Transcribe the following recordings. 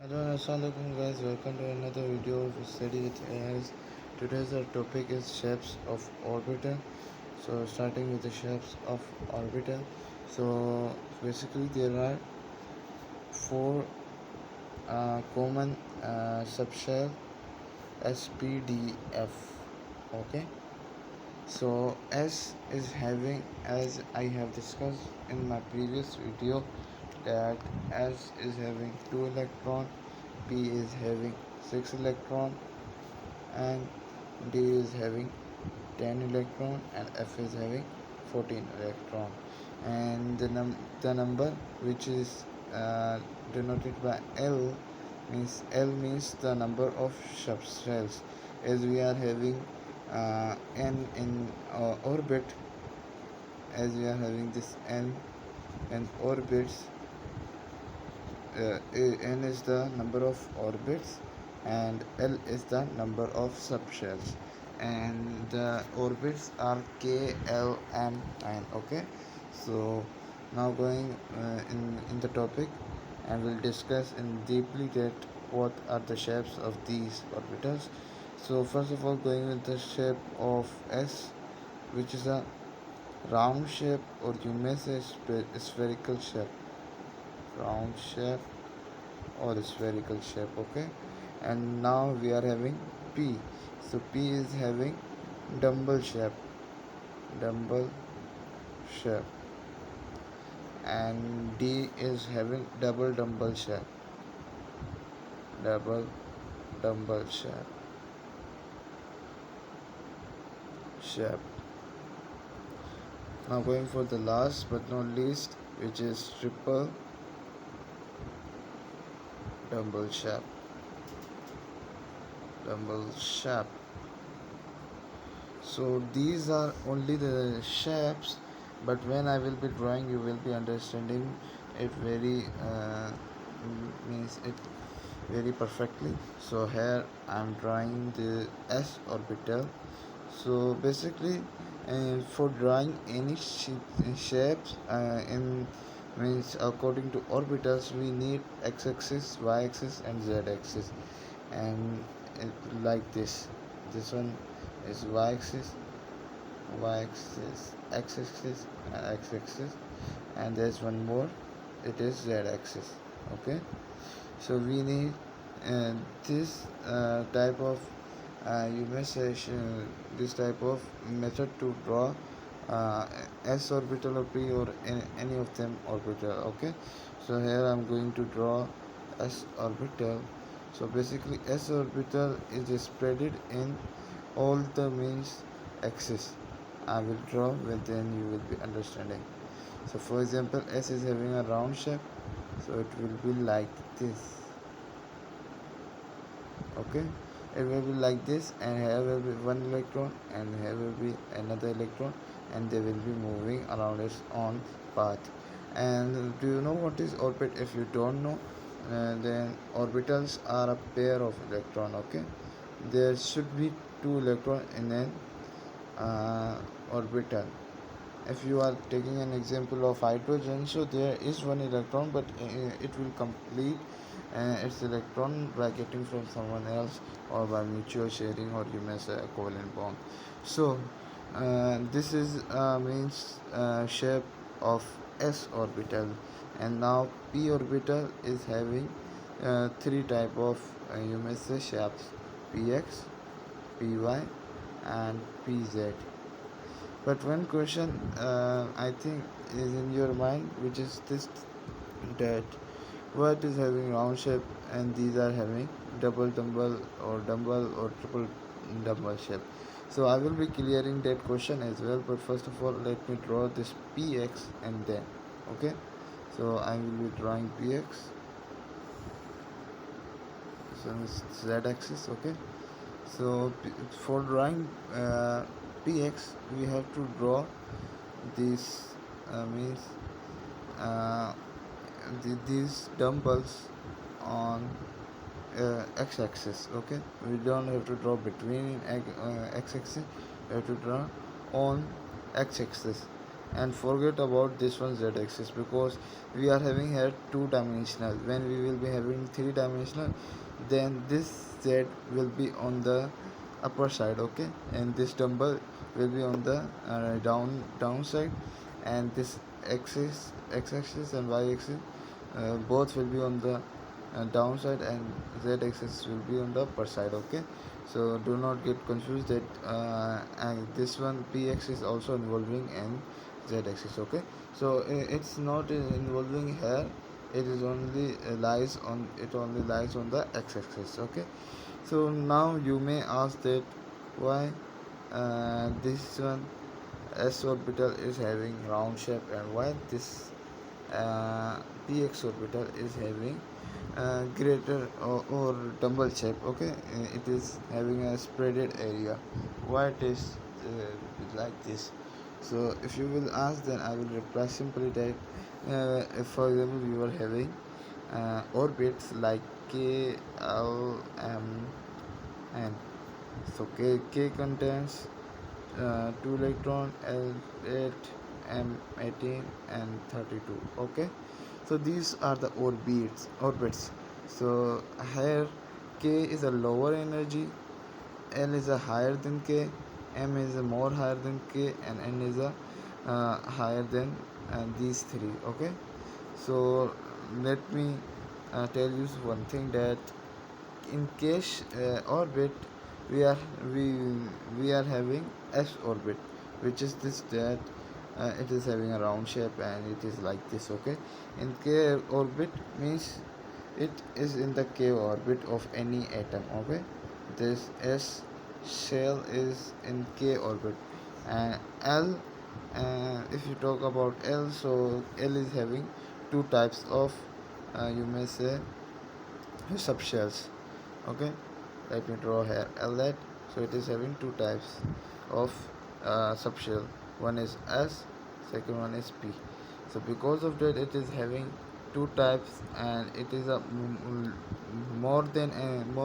Hello and assalamualaikum guys, welcome to another video of study with AIs. Today's our topic is shapes of orbital. So starting with the shapes of orbital. So basically there are four common subshell SPDF. Okay. So S is having, as I have discussed in my previous video, that S is having 2 electron, P is having 6 electron, and D is having 10 electron, and F is having 14 electron. And the number which is denoted by L means the number of subshells, as we are having n in orbit, as we are having this n in orbits. N is the number of orbits and L is the number of subshells, and the orbits are K, L, M, N. Okay, so now going in the topic, and we'll discuss in deeply that what are the shapes of these orbitals. So first of all, going with the shape of S, which is a round shape, or you may say spherical shape, round shape or spherical shape. Okay, and now we are having P. So P is having dumbbell shape, dumbbell shape, and D is having double dumbbell shape, double dumbbell shape. Now going for the last but not least, which is triple dumbbell shape, dumbbell shape. So these are only the shapes, but when I will be drawing, you will be understanding it very means it very perfectly. So here I am drawing the S orbital. So basically, for drawing any shapes in means according to orbitals, we need x-axis, y-axis, and z-axis, and it, like this one is y-axis, x-axis, and x-axis, and there's one more, it is z-axis. Okay, so we need uh, this type of you may say this type of method to draw uh, s orbital or p, or any of them orbital. Okay, so here I'm going to draw s orbital. So basically s orbital is spreaded in all the means axis. I will draw, but then you will be understanding. So for example, s is having a round shape, so it will be like this. Okay, it will be like this, and here will be one electron, and here will be another electron, and they will be moving around its own path. And do you know what is orbit? If you don't know, then orbitals are a pair of electron. Okay, there should be two electron in an orbital. If you are taking an example of hydrogen, so there is one electron, but it will complete its electron by getting from someone else, or by mutual sharing, or you may say a covalent bond. So this is means shape of s orbital. And now p orbital is having three type of you may say shapes: px, py, and pz. But one question I think is in your mind, which is this, that what is having round shape and these are having double dumbbell, or triple dumbbell shape. So I will be clearing that question as well. But first of all, let me draw this px, and then okay. So I will be drawing px. So it's z-axis. Okay. So for drawing px, we have to draw these means uh, these dumbbells on x-axis. Okay, we don't have to draw between x-axis, we have to draw on x-axis. and forget about this one z axis, because we are having here two dimensional. When we will be having three dimensional, then this z will be on the upper side, okay, and this dumbbell will be on the downside, and this x axis and y axis both will be on the downside, and z axis will be on the upper side, okay. So do not get confused that and this one px is also involving in z axis, okay. So it's not involving here, it is only only lies on the x axis, okay. So now you may ask that why this one s orbital is having round shape, and why this uh, px orbital is having greater or dumbbell shape, okay. It is having a spreaded area. Why it is like this? So if you will ask, then I will reply simply that if for example you are having orbits like k, l, m, n. So k contains 2 electron, L8, M18 and 32, okay. So these are the orbits. So here k is a lower energy, L is a higher than k, M is a more higher than k, and N is a higher than these three, okay. So let me tell you one thing, that in case orbit we are we we are having s orbit, which is this, that it is having a round shape and it is like this, okay. In k orbit means it is in the k orbit of any atom, okay. This s shell is in k orbit. And l, if you talk about l, so l is having two types of you may say subshells, okay. Let me draw here L8. So it is having two types of subshell. One is S, second one is P. So because of that, it is having two types, and it is a more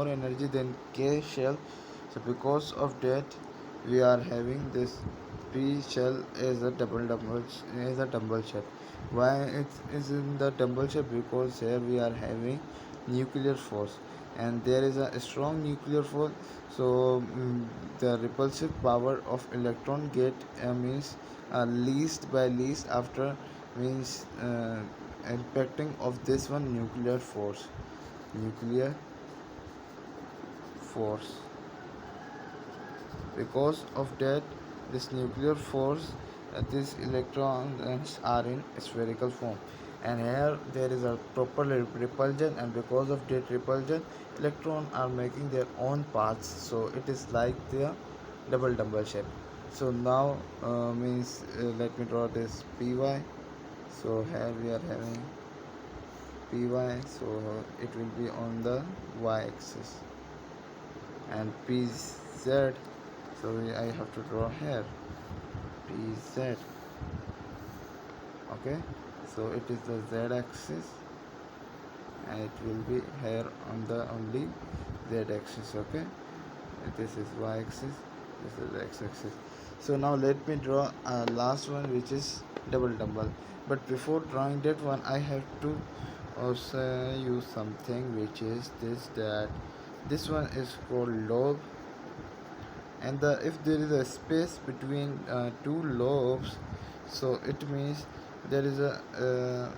energy than K shell. So because of that, we are having this P shell is a dumbbell shape. Why it is in the dumbbell shape? Because here we are having nuclear force, and there is a strong nuclear force. So the repulsive power of electron get means least after means impacting of this one nuclear force. Because of that, this nuclear force, these electrons are in spherical form, and here there is a proper repulsion, and because of that repulsion, electrons are making their own paths. So it is like the double shape. So now means let me draw this py. So here we are having py, so it will be on the y axis, and pz, so I have to draw here pz, okay. So it is the z axis, and it will be here on the only z axis, okay. This is y axis, this is x axis. So now let me draw a last one, which is double dumbbell. But before drawing that one, I have to also use something, which is this, that this one is called lobe, and if there is a space between two lobes, so it means there is a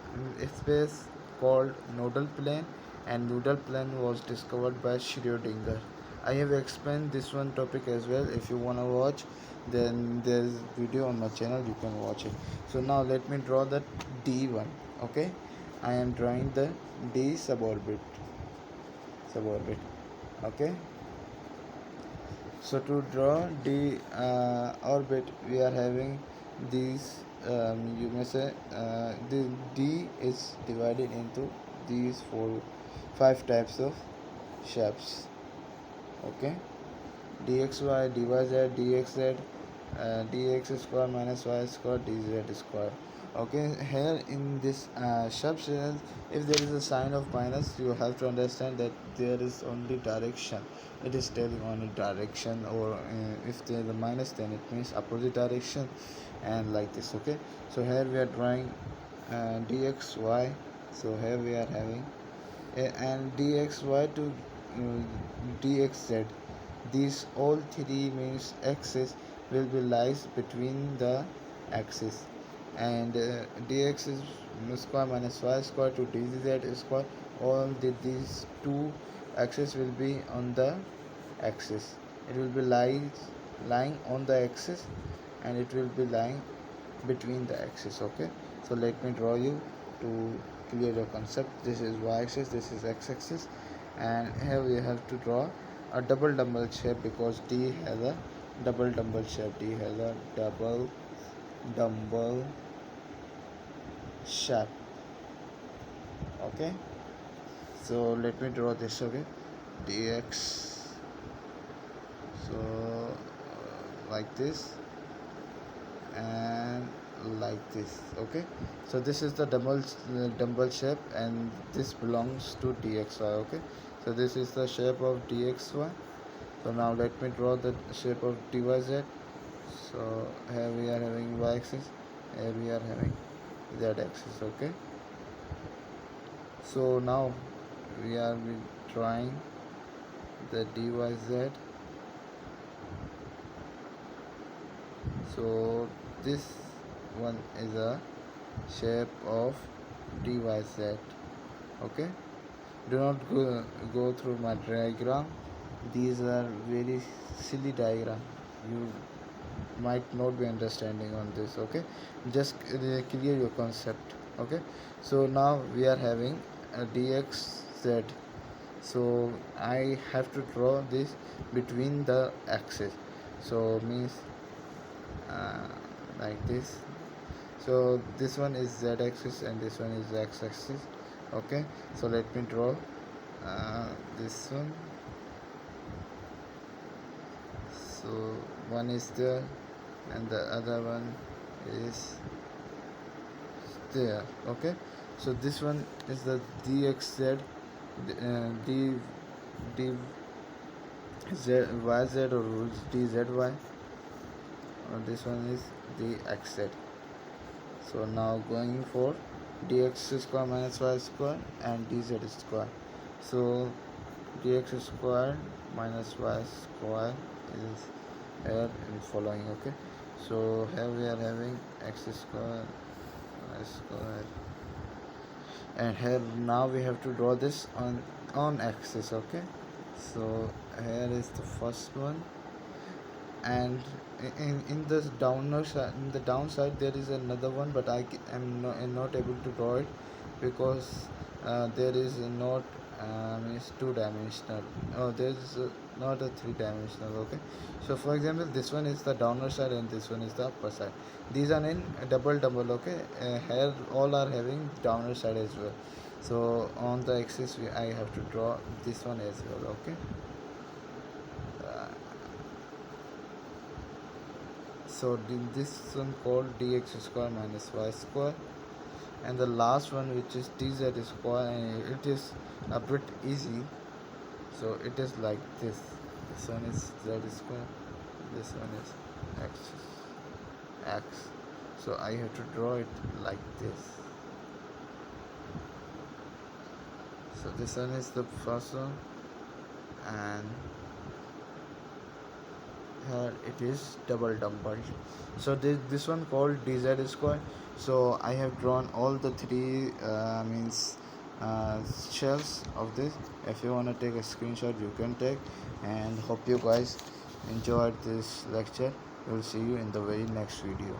space called nodal plane, and nodal plane was discovered by Schrödinger. I have explained this one topic as well. If you want to watch, then there's video on my channel, you can watch it. So now let me draw the D1, okay. I am drawing the D suborbit, okay. So to draw the orbit, we are having these. You may say the D is divided into these five types of shapes. Okay, dxy, dyz, dxz, dx square minus y square, dz square. Okay, here in this subshell, if there is a sign of minus, you have to understand that there is only direction. It is telling only direction, or if there is a minus, then it means opposite direction, and like this. Okay, so here we are drawing dxy. So here we are having and dxy to dxz. These all three means axes will be lies between the axis, and dx is square minus y square to dz square. All these two axes will be on the axis. It will be lying on the axis, and it will be lying between the axis. Okay, so let me draw you to clear your concept. This is y-axis, this is x-axis, and here we have to draw a double dumbbell shape, because D has a double dumbbell shape. D has a double dumbbell shape. Okay, so let me draw this. Okay, dx, so like this and like this. Okay, so this is the dumbbell shape, and this belongs to dxy. Okay, so this is the shape of dxy. So now let me draw the shape of dyz. So here we are having y axis, here we are having z axis. Okay, so now we are drawing the dyz. So this one is a shape of dyz. Okay, do not go through my diagram. These are very silly diagram. You might not be understanding on this. Okay, just clear your concept. Okay, so now we are having a dxz. So I have to draw this between the axis. So means uh, like this. So this one is z axis and this one is x axis. Okay, so let me draw this one. So one is there and the other one is there. Okay, so this one is the dxz, d d z yz or dzy, or this one is dxz. So now going for dx square minus y square and dz square. So dx square minus y square is here in following. Okay, so here we are having x square y square, and here now we have to draw this on axis. Okay, so here is the first one, and in this in the downside there is another one, but am not able to draw it, because there is not means two dimensional. Oh, there is not a three dimensional. Okay, so for example, this one is the downer side and this one is the upper side. These are in double. Okay, here all are having downer side as well. So on the axis I have to draw this one as well. Okay, so this one called dx square minus y square, and the last one which is dz square, and it is a bit easy. So it is like this one is z square, this one is x. So I have to draw it like this. So this one is the first one, and here it is double dumbbell. So this one called dz square. So I have drawn all the three means shells of this. If you want to take a screenshot, you can take. And hope you guys enjoyed this lecture. We'll see you in the very next video.